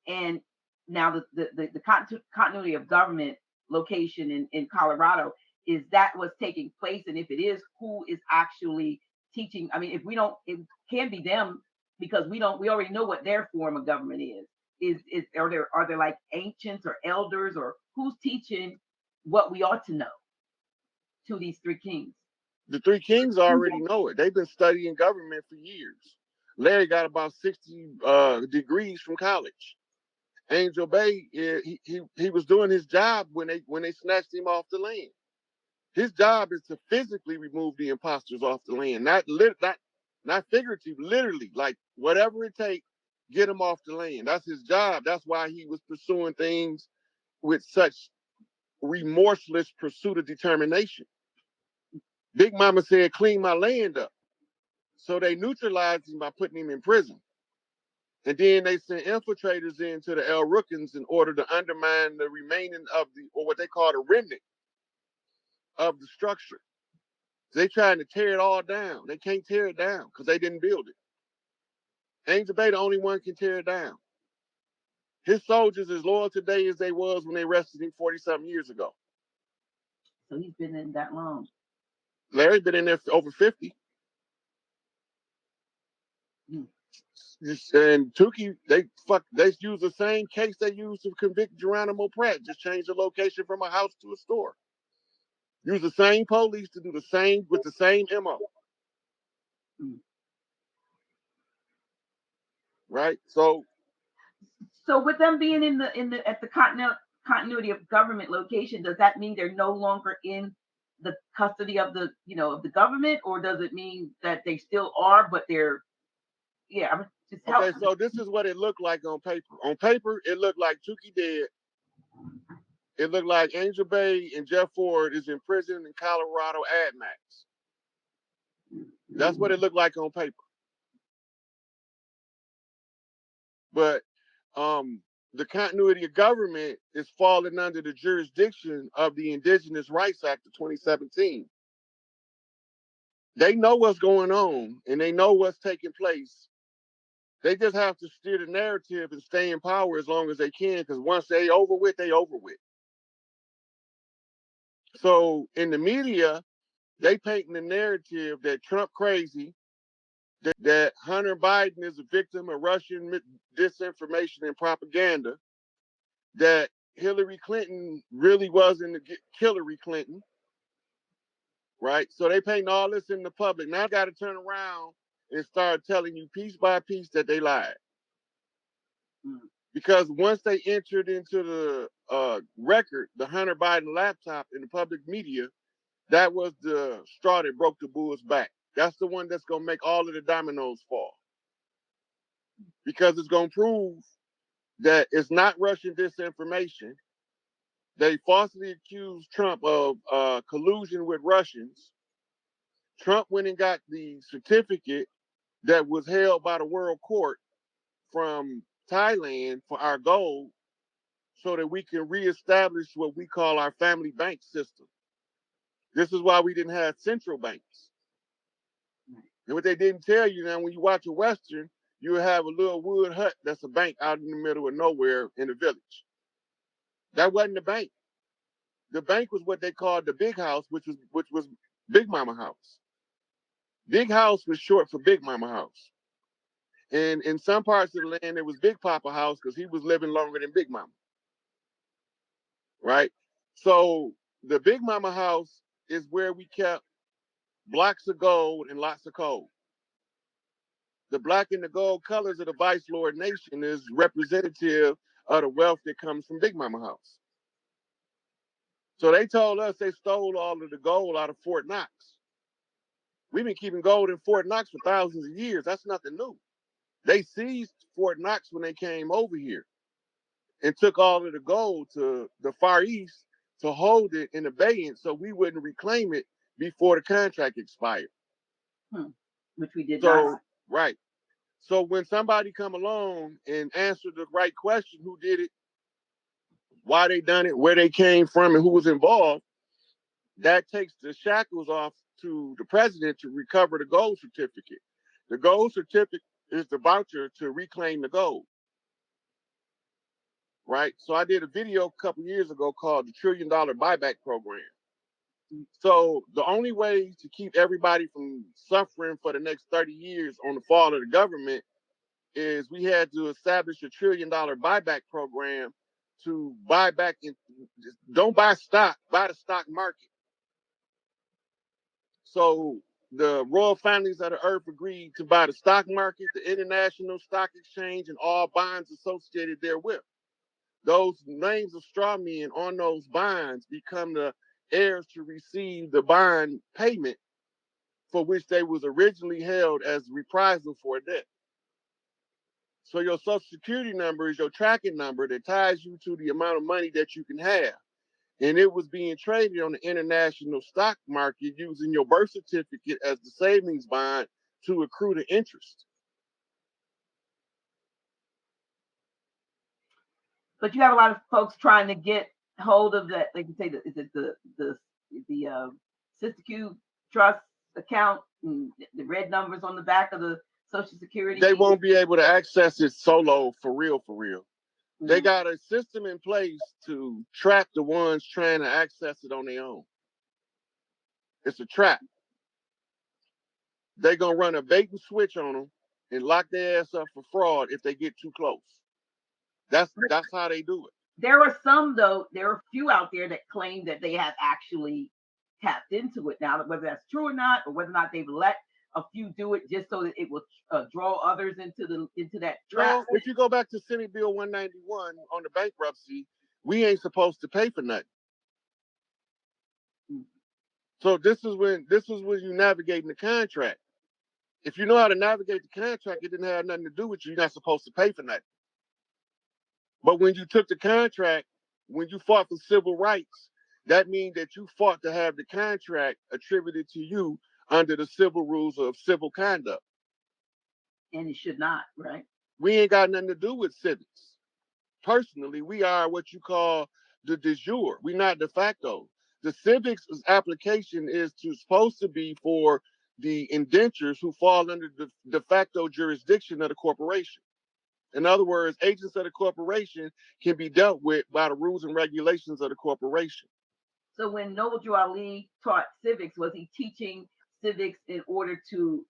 Speaker 3: And now the continuity of government location in Colorado, is that what's taking place? And if it is, who is actually teaching? I mean, if we don't, it can be them, because we already know what their form of government is. Are there like ancients or elders, or who's teaching what we ought to know to these three kings?
Speaker 1: The three kings already know it. They've been studying government for years. Larry got about 60 degrees from college. Angel Bay, he was doing his job when they snatched him off the land. His job is to physically remove the imposters off the land, not figurative, literally, like whatever it takes, get them off the land. That's his job. That's why he was pursuing things with such remorseless pursuit of determination. Big Mama said, clean my land up. So they neutralized him by putting him in prison. And then they sent infiltrators into the El Rookins in order to undermine the remaining of or what they call the remnant of the structure. They trying to tear it all down. They can't tear it down because they didn't build it. Angel Bay, the only one can tear it down. His soldiers as loyal today as they was when they arrested him 40-something years ago.
Speaker 3: So he's been in that long.
Speaker 1: Larry's been in there for over 50. And Tukey, they use the same case they used to convict Geronimo Pratt, just change the location from a house to a store. Use the same police to do the same with the same MO. Right? So
Speaker 3: with them being at the continuity of government location, does that mean they're no longer in the custody of the of the government, or does it mean that they still are, but they're just
Speaker 1: okay, so this is what it looked like on paper. On paper, it looked like Tukey dead. It looked like Angel Bay and Jeff Ford is in prison in Colorado ad max. That's what it looked like on paper. But the continuity of government is falling under the jurisdiction of the Indigenous Rights Act of 2017. They know what's going on and they know what's taking place. They just have to steer the narrative and stay in power as long as they can, because once they over with, they over with. So in the media, they painting the narrative that Trump crazy, that Hunter Biden is a victim of Russian disinformation and propaganda, that Hillary Clinton really wasn't Hillary Clinton, right? So they paint all this in the public. Now I got to turn around and start telling you piece by piece that they lied. Because once they entered into the record, the Hunter Biden laptop in the public media, that was the straw that broke the bull's back. That's the one that's going to make all of the dominoes fall. Because it's going to prove that it's not Russian disinformation. They falsely accused Trump of collusion with Russians. Trump went and got the certificate that was held by the World Court from Thailand for our gold so that we can reestablish what we call our family bank system. This is why we didn't have central banks. And what they didn't tell you, now, when you watch a Western, you have a little wood hut that's a bank out in the middle of nowhere in the village. That wasn't the bank. The bank was what they called the big house, which was Big Mama House. Big House was short for Big Mama House. And in some parts of the land, it was Big Papa House because he was living longer than Big Mama. Right? So the Big Mama House is where we kept blocks of gold and lots of coal. The black and the gold colors of the Vice Lord Nation is representative of the wealth that comes from Big Mama House. So they told us they stole all of the gold out of Fort Knox. We've been keeping gold in Fort Knox for thousands of years. That's nothing new. They seized Fort Knox when they came over here and took all of the gold to the Far East to hold it in abeyance so we wouldn't reclaim it before the contract expired.
Speaker 3: Which we did
Speaker 1: So,
Speaker 3: not.
Speaker 1: right. So when somebody come along and answer the right question, who did it, why they done it, where they came from, and who was involved, that takes the shackles off to the president to recover the gold certificate. The gold certificate is the voucher to reclaim the gold. Right? So I did a video a couple years ago called the $1 Trillion Buyback Program. So the only way to keep everybody from suffering for the next 30 years on the fall of the government is we had to establish a $1 trillion buyback program to buy back in, don't buy stock, buy the stock market. So the royal families of the earth agreed to buy the stock market, the international stock exchange, and all bonds associated therewith. Those names of straw men on those bonds become the heirs to receive the bond payment for which they was originally held as reprisal for a debt. So your social security number is your tracking number that ties you to the amount of money that you can have. And it was being traded on the international stock market using your birth certificate as the savings bond to accrue the interest.
Speaker 3: But you have a lot of folks trying to get hold of that. They can say that is it the SikApe trust account, and the red numbers on the back of the Social Security.
Speaker 1: They won't be able to access it solo for real, for real. They got a system in place to trap the ones trying to access it on their own. It's a trap. They're going to run a bait and switch on them and lock their ass up for fraud if they get too close. That's how they do it.
Speaker 3: There are some, though, there are a few out there that claim that they have actually tapped into it now, whether that's true or not, or whether or not they've let a few do it just so that it will draw others into that trap.
Speaker 1: Well, if you go back to Senate Bill 191 on the bankruptcy, we ain't supposed to pay for nothing. So this is when you navigating the contract. If you know how to navigate the contract, it didn't have nothing to do with you. You're not supposed to pay for nothing. But when you took the contract, when you fought for civil rights, that means that you fought to have the contract attributed to you under the civil rules of civil conduct.
Speaker 3: And it should not, right?
Speaker 1: We ain't got nothing to do with civics. Personally, we are what you call the de jure. We're not de facto. The civics application is supposed to be for the indentures who fall under the de facto jurisdiction of the corporation. In other words, agents of the corporation can be dealt with by the rules and regulations of the corporation.
Speaker 3: So when Noble Drew Ali taught civics, was he teaching civics in order to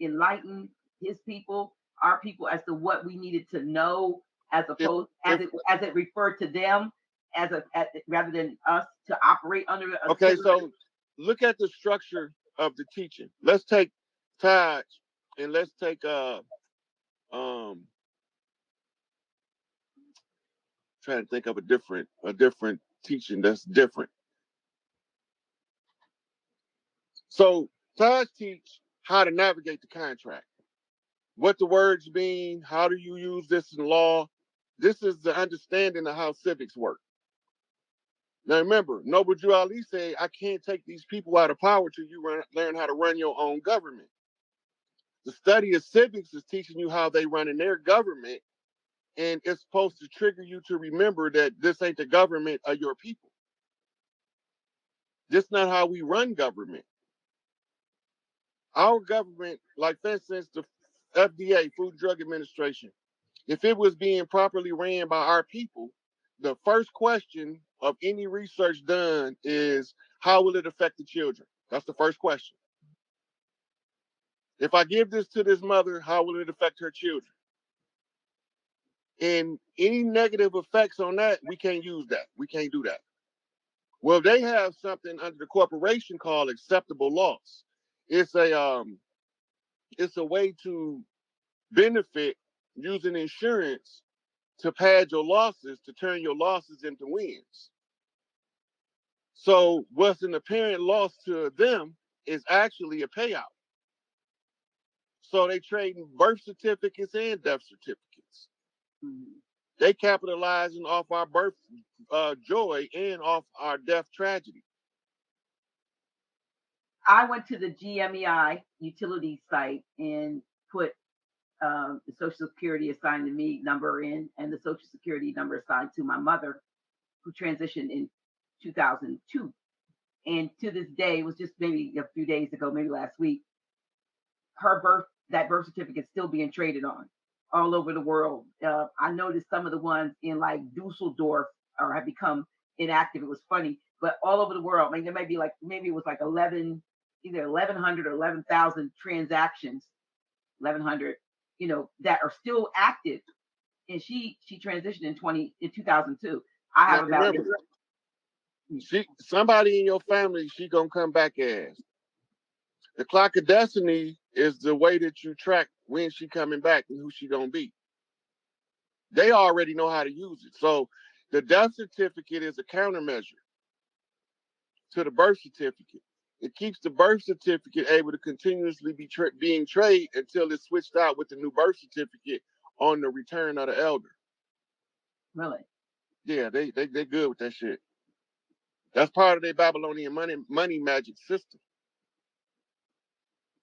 Speaker 3: enlighten his people, our people, as to what we needed to know, as opposed as it referred to them, rather than us to operate under?
Speaker 1: Okay, so look at the structure of the teaching. Let's take Taj and let's take trying to think of a different teaching that's different. So Taj teach how to navigate the contract, what the words mean, how do you use this in law. This is the understanding of how civics work. Now remember, Noble Drew Ali said, I can't take these people out of power till you learn how to run your own government. The study of civics is teaching you how they run in their government, and it's supposed to trigger you to remember that this ain't the government of your people. This is not how we run government. Our government, like for instance, the FDA, Food and Drug Administration, if it was being properly ran by our people, the first question of any research done is, how will it affect the children? That's the first question. If I give this to this mother, how will it affect her children? And any negative effects on that, we can't use that. We can't do that. Well, they have something under the corporation called acceptable loss. It's a way to benefit using insurance to pad your losses, to turn your losses into wins. So what's an apparent loss to them is actually a payout. So they trading birth certificates and death certificates.
Speaker 3: Mm-hmm.
Speaker 1: They capitalizing off our birth joy and off our death tragedy.
Speaker 3: I went to the GMEI utility site and put the Social Security assigned to me number in and the Social Security number assigned to my mother, who transitioned in 2002. And to this day, it was just maybe a few days ago, maybe last week, that birth certificate is still being traded on all over the world. I noticed some of the ones in like Dusseldorf have become inactive. It was funny, but all over the world, I mean, there might be like, maybe it was like either 1,100 or 11,000 transactions, 1,100, that are still active. And she transitioned in 2002. I
Speaker 1: Now
Speaker 3: have about
Speaker 1: remember, somebody in your family, she gonna come back as. The clock of destiny is the way that you track when she coming back and who she gonna be. They already know how to use it. So the death certificate is a countermeasure to the birth certificate. It keeps the birth certificate able to continuously be being traded until it's switched out with the new birth certificate on the return of the elder.
Speaker 3: Really?
Speaker 1: Yeah, they good with that shit. That's part of their Babylonian money magic system.